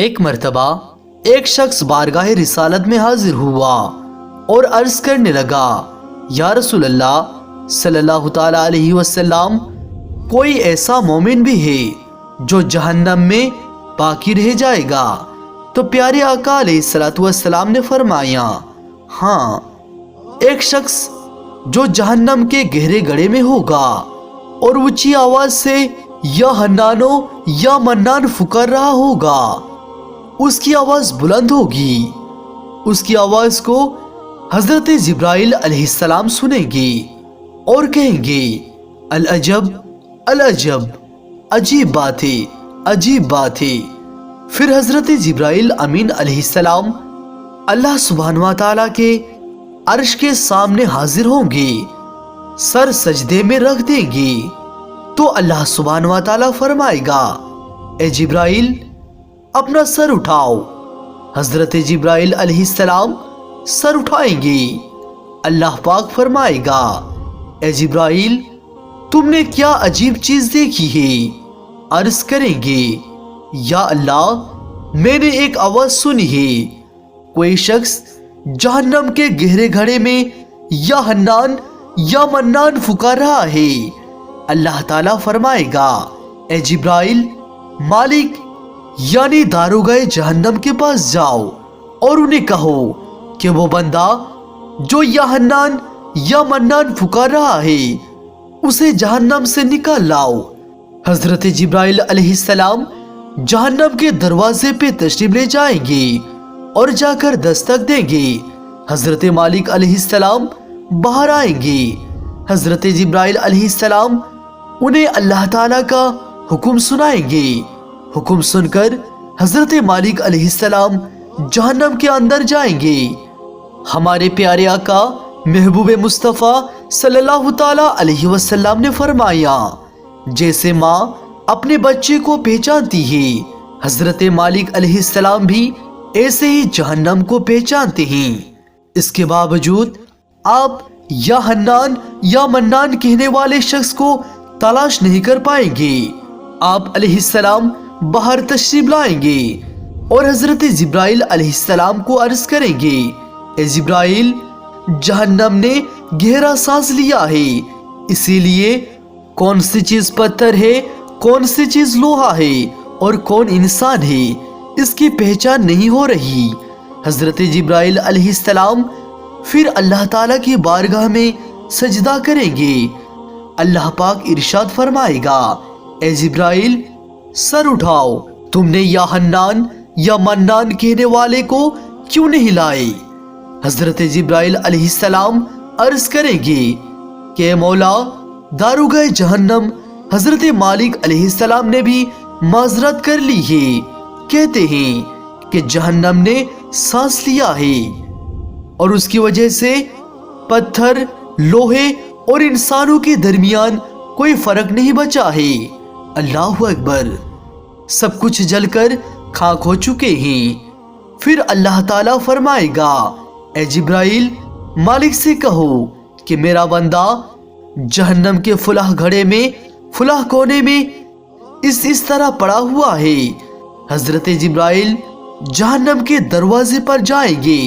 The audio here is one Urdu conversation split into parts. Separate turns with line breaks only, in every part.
ایک مرتبہ ایک شخص بارگاہ رسالت میں حاضر ہوا اور عرض کرنے لگا، یا رسول اللہ صلی اللہ تعالیٰ علیہ وسلم، کوئی ایسا مومن بھی ہے جو جہنم میں باقی رہ جائے گا؟ تو پیارے آقا علیہ الصلوۃ والسلام نے فرمایا، ہاں، ایک شخص جو جہنم کے گہرے گڑھے میں ہوگا اور اونچی آواز سے یا حنانو یا منان پکار رہا ہوگا۔ اس کی آواز بلند ہوگی، اس کی آواز کو حضرت جبرائیل علیہ السلام سنیں گے اور کہیں گے، العجب العجب، عجیب بات ہے، عجیب بات ہے۔ پھر حضرت جبرائیل امین علیہ السلام اللہ سبحانہ و تعالیٰ کے عرش کے سامنے حاضر ہوں گے، سر سجدے میں رکھ دیں گے تو اللہ سبحانہ و تعالیٰ فرمائے گا، اے جبرائیل اپنا سر اٹھاؤ۔ حضرت جبرائیل علیہ السلام سر اٹھائیں گے، اللہ پاک فرمائے گا، اے جبرائیل تم نے کیا عجیب چیز دیکھی ہے؟ عرض کریں گے، یا اللہ میں نے ایک آواز سنی ہے، کوئی شخص جہنم کے گہرے گڑھے میں یا حنان یا منان پکار رہا ہے۔ اللہ تعالیٰ فرمائے گا، اے جبرائیل مالک یعنی داروغہ جہنم کے پاس جاؤ اور انہیں کہو کہ وہ بندہ جو یا حنان یا منان پکار رہا ہے اسے جہنم سے نکال لاؤ۔ حضرت جبرائیل علیہ السلام جہنم کے دروازے پہ تشریف لے جائیں گے اور جا کر دستک دیں گے۔ حضرت مالک علیہ السلام باہر آئیں گے۔ حضرت جبرائیل علیہ السلام انہیں اللہ تعالیٰ کا حکم سنائیں گے۔ حکم سن کر حضرت مالک علیہ السلام جہنم کے اندر جائیں گے۔ ہمارے پیارے آقا محبوب مصطفیٰ صلی اللہ تعالیٰ علیہ وسلم نے فرمایا، جیسے ماں اپنے بچے کو پہچانتی ہے، حضرت مالک علیہ السلام بھی ایسے ہی جہنم کو پہچانتے ہیں۔ اس کے باوجود آپ یا حنان یا منان کہنے والے شخص کو تلاش نہیں کر پائیں گے۔ آپ علیہ السلام باہر تشریف لائیں گے اور حضرت جبرائیل علیہ السلام کو عرض کریں گے، اے جبرائیل جہنم نے گہرا سانس لیا ہے، اسی لیے کون سی چیز پتھر ہے، کون سی چیز لوہا ہے اور کون انسان ہے اس کی پہچان نہیں ہو رہی۔ حضرت جبرائیل علیہ السلام پھر اللہ تعالیٰ کی بارگاہ میں سجدہ کریں گے۔ اللہ پاک ارشاد فرمائے گا، اے جبرائیل سر اٹھاؤ، تم نے یا حنان یا منان کہنے والے کو کیوں نہیں لائے؟ حضرت جبرائیل علیہ السلام عرض کریں گے کہ اے مولا داروغہ جہنم حضرت مالک علیہ السلام نے بھی معذرت کر لی ہے، کہتے ہیں کہ جہنم نے سانس لیا ہے اور اس کی وجہ سے پتھر، لوہے اور انسانوں کے درمیان کوئی فرق نہیں بچا ہے۔ اللہ اکبر، سب کچھ جل کر خاک ہو چکے ہیں۔ پھر اللہ تعالیٰ فرمائے گا، اے جبرائیل مالک سے کہو کہ میرا بندہ جہنم کے فلاں گھڑے میں فلاں کونے میں اس طرح پڑا ہوا ہے۔ حضرت جبرائیل جہنم کے دروازے پر جائیں گے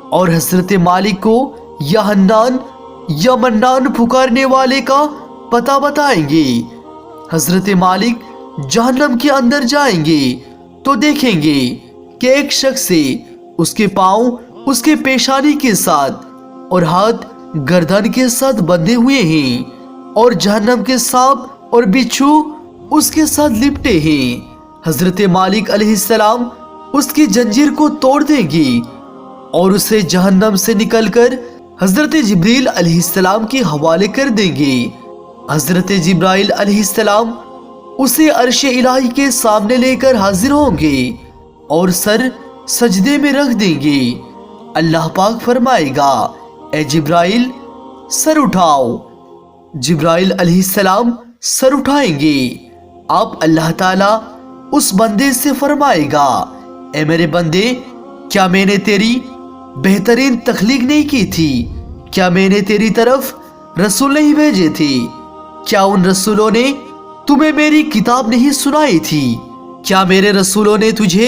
اور حضرت مالک کو یا حنان یا منان پکارنے والے کا پتہ بتائیں گے۔ حضرت مالک جہنم کے اندر جائیں گے تو دیکھیں گے کہ ایک شخص سے اس کے پاؤں اس کے پیشانی کے ساتھ اور ہاتھ گردن کے ساتھ بندھے ہوئے ہیں اور جہنم کے سانپ اور بچھو اس کے ساتھ لپٹے ہیں۔ حضرت مالک علیہ السلام اس کی زنجیر کو توڑ دیں گے اور اسے جہنم سے نکل کر حضرت جبریل علیہ السلام کے حوالے کر دیں گے۔ حضرت جبرائیل علیہ السلام اسے عرش الہی کے سامنے لے کر حاضر ہوں گے اور سر سجدے میں رکھ دیں گے۔ اللہ پاک فرمائے گا، اے جبرائیل سر اٹھاؤ۔ جبرائیل علیہ السلام سر اٹھائیں گے۔ آپ اللہ تعالیٰ اس بندے سے فرمائے گا، اے میرے بندے، کیا میں نے تیری بہترین تخلیق نہیں کی تھی؟ کیا میں نے تیری طرف رسول نہیں بھیجے تھے؟ کیا ان رسولوں نے تمہیں میری کتاب نہیں سنائی تھی؟ کیا میرے رسولوں نے تجھے